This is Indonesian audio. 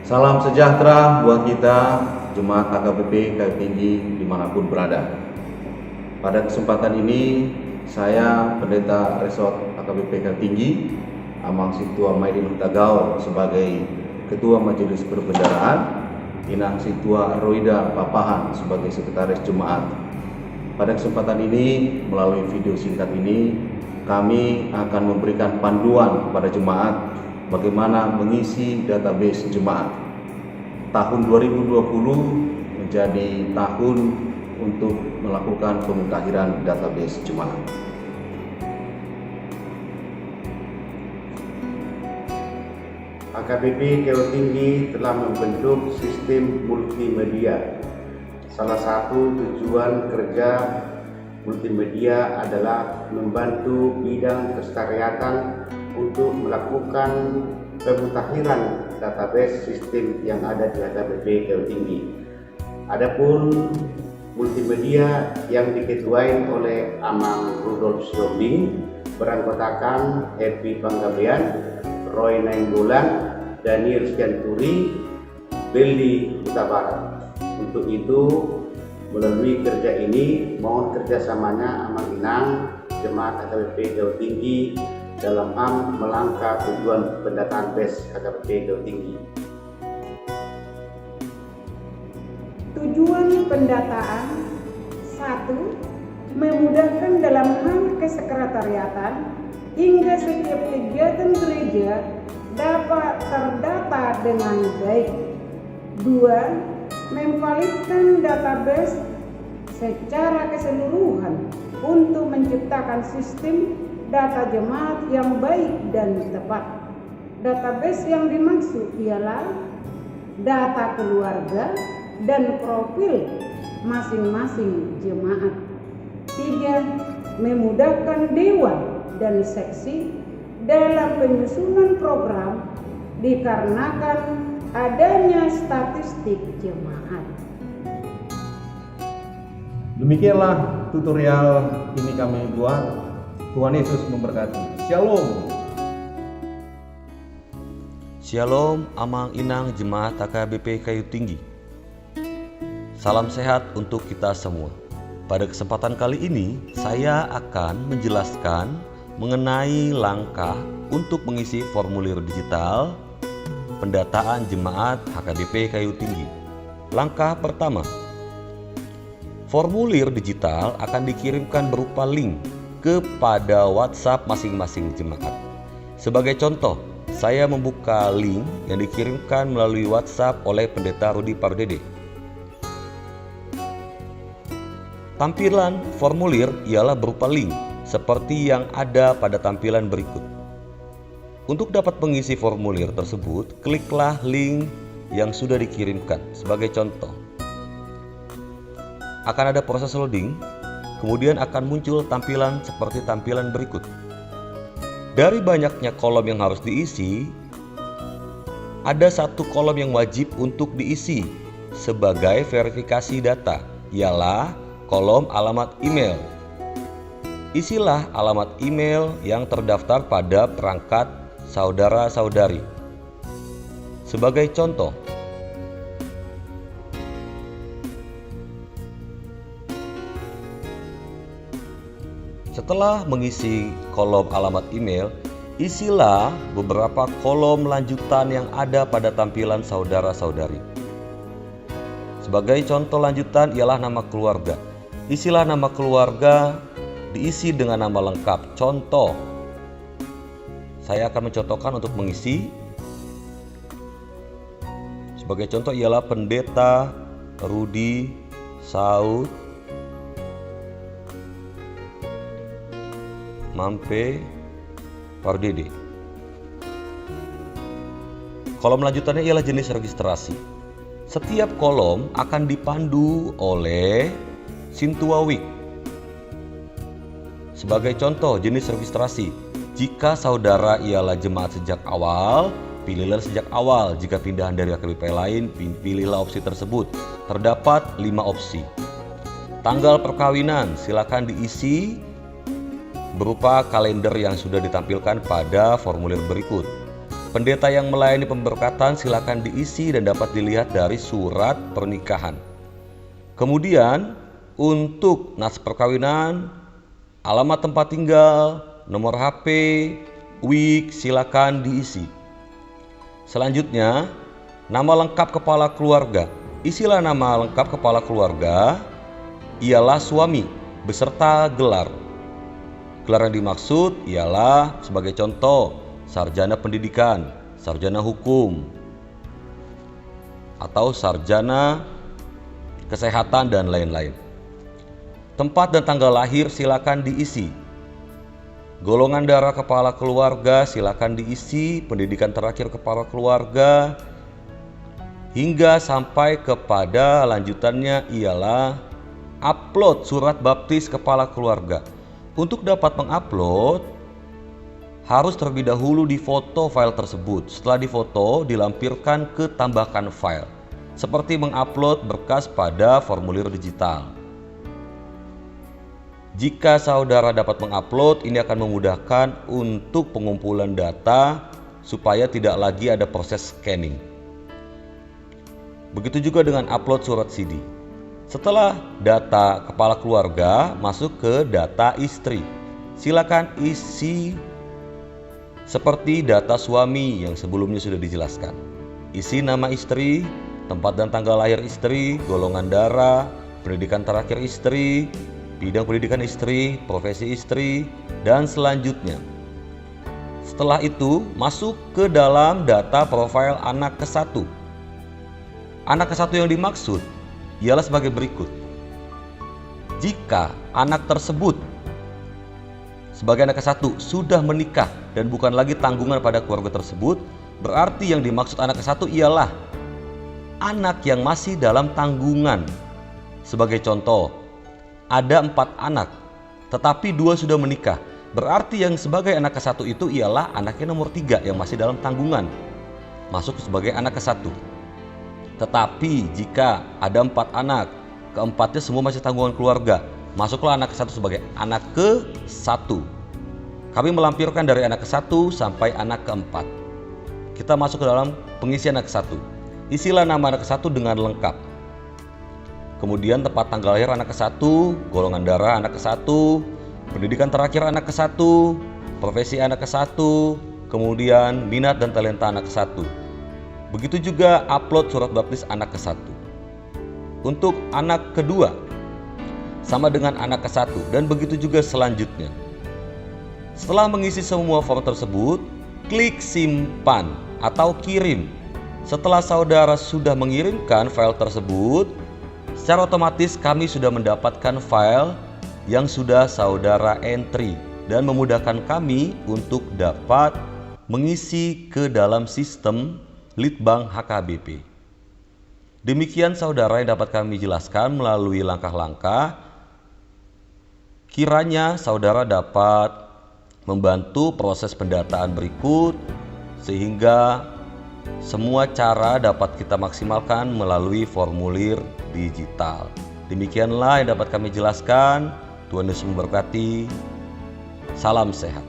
Salam sejahtera buat kita Jemaat AKBP Kayu Tinggi dimanapun berada. Pada kesempatan ini saya Pendeta Resort AKBP Kayu Tinggi Amang Situa Maidin Hutagao sebagai Ketua Majelis Perbendaharaan, Inang Situa Roida Papahan sebagai Sekretaris Jemaat. Pada kesempatan ini melalui video singkat ini kami akan memberikan panduan kepada jemaat bagaimana mengisi database jemaat. Tahun 2020 menjadi tahun untuk melakukan pemutahiran database jemaat. AKBP Kayu Tinggi telah membentuk sistem multimedia. Salah satu tujuan kerja multimedia adalah membantu bidang kesehariatan untuk melakukan pemutakhiran database sistem yang ada di AKBP Kayu Tinggi. Adapun multimedia yang diketuai oleh Amang Rudolf Siombing beranggotakan Happy Panggabean, Roy Nainggolan, Daniel Sianturi, Beldi Huta Barat. Untuk itu, melalui kerja ini mohon kerjasamanya Amang Inang Jemaat AKBP Kayu Tinggi dalam hal melangkah tujuan pendataan BES AKBP Kayu Tinggi. Tujuan pendataan: 1. Memudahkan dalam hal kesekretariatan hingga setiap kegiatan gereja dapat terdata dengan baik. 2. Memvalidkan database secara keseluruhan untuk menciptakan sistem data jemaat yang baik dan tepat. Database yang dimaksud ialah data keluarga dan profil masing-masing jemaat. 3. Memudahkan dewan dan seksi dalam penyusunan program dikarenakan adanya statistik jemaat. Demikianlah tutorial ini kami buat. Tuhan Yesus memberkati. Shalom. Shalom Amang Inang Jemaat AKBP Kayu Tinggi. Salam sehat untuk kita semua. Pada kesempatan kali ini saya akan menjelaskan mengenai langkah untuk mengisi formulir digital pendataan jemaat HKBP Kayu Tinggi. Langkah pertama, formulir digital akan dikirimkan berupa link kepada WhatsApp masing-masing jemaat. Sebagai contoh, saya membuka link yang dikirimkan melalui WhatsApp oleh Pendeta Rudi Pardede. Tampilan formulir ialah berupa link seperti yang ada pada tampilan berikut. Untuk dapat mengisi formulir tersebut, kliklah link yang sudah dikirimkan. Sebagai contoh, akan ada proses loading, kemudian akan muncul tampilan seperti tampilan berikut. Dari banyaknya kolom yang harus diisi, ada satu kolom yang wajib untuk diisi sebagai verifikasi data, ialah kolom alamat email. Isilah alamat email yang terdaftar pada perangkat saudara-saudari. Sebagai contoh, setelah mengisi kolom alamat email, isilah beberapa kolom lanjutan yang ada pada tampilan saudara-saudari. Sebagai contoh lanjutan ialah nama keluarga. Isilah nama keluarga diisi dengan nama lengkap. Contoh, saya akan mencontohkan untuk mengisi. Sebagai contoh ialah Pendeta Rudi Saud Mampe Pardede. Kolom lanjutannya ialah jenis registrasi. Setiap kolom akan dipandu oleh Sintua Week. Sebagai contoh jenis registrasi, jika saudara ialah jemaat sejak awal, pilihlah sejak awal. Jika pindahan dari AKBP lain, pilihlah opsi tersebut. Terdapat 5 opsi. Tanggal perkawinan silakan diisi berupa kalender yang sudah ditampilkan pada formulir berikut. pendeta yang melayani pemberkatan silakan diisi dan dapat dilihat dari surat pernikahan. Kemudian untuk nas perkawinan, alamat tempat tinggal, nomor HP, WIK silakan diisi. Selanjutnya, nama lengkap kepala keluarga. Isilah nama lengkap kepala keluarga ialah suami beserta gelar. Gelar yang dimaksud ialah sebagai contoh sarjana pendidikan, sarjana hukum, atau sarjana kesehatan dan lain-lain. Tempat dan tanggal lahir silakan diisi. Golongan darah kepala keluarga silakan diisi, pendidikan terakhir kepala keluarga, hingga sampai kepada lanjutannya ialah upload surat baptis kepala keluarga. Untuk dapat mengupload harus terlebih dahulu difoto file tersebut. Setelah difoto, dilampirkan ke tambahkan file, seperti mengupload berkas pada formulir digital. Jika saudara dapat mengupload, ini akan memudahkan untuk pengumpulan data supaya tidak lagi ada proses scanning. Begitu juga dengan upload surat CD. Setelah data kepala keluarga masuk ke data istri, silakan isi seperti data suami yang sebelumnya sudah dijelaskan. Isi nama istri, tempat dan tanggal lahir istri, golongan darah, pendidikan terakhir istri, bidang pendidikan istri, profesi istri, dan selanjutnya. Setelah itu masuk ke dalam data profil anak ke-1. Anak ke-1 yang dimaksud ialah sebagai berikut. Jika anak tersebut sebagai anak ke-1 sudah menikah dan bukan lagi tanggungan pada keluarga tersebut, berarti yang dimaksud anak ke-1 ialah anak yang masih dalam tanggungan. Sebagai contoh, ada 4 anak, tetapi 2 sudah menikah. Berarti yang sebagai anak ke-1 itu ialah anaknya nomor 3 yang masih dalam tanggungan, masuk sebagai anak ke-1. Tetapi jika ada 4 anak, keempatnya semua masih tanggungan keluarga, masuklah anak ke-1 sebagai anak ke-1. Kami melampirkan dari anak ke-1 sampai anak ke-4. Kita masuk ke dalam pengisian anak ke-1. Isilah nama anak ke-1 dengan lengkap. Kemudian tempat tanggal lahir anak ke-1, golongan darah anak ke-1, pendidikan terakhir anak ke-1, profesi anak ke-1, kemudian minat dan talenta anak ke-1. Begitu juga upload surat baptis anak ke-1. Untuk anak kedua sama dengan anak ke-1 dan begitu juga selanjutnya. Setelah mengisi semua form tersebut, klik simpan atau kirim. Setelah saudara sudah mengirimkan file tersebut, secara otomatis kami sudah mendapatkan file yang sudah saudara entry dan memudahkan kami untuk dapat mengisi ke dalam sistem Litbang HKBP. Demikian saudara yang dapat kami jelaskan melalui langkah-langkah. Kiranya saudara dapat membantu proses pendataan berikut sehingga semua cara dapat kita maksimalkan melalui formulir digital. Demikianlah yang dapat kami jelaskan. Tuhan Yesus memberkati. Salam sehat.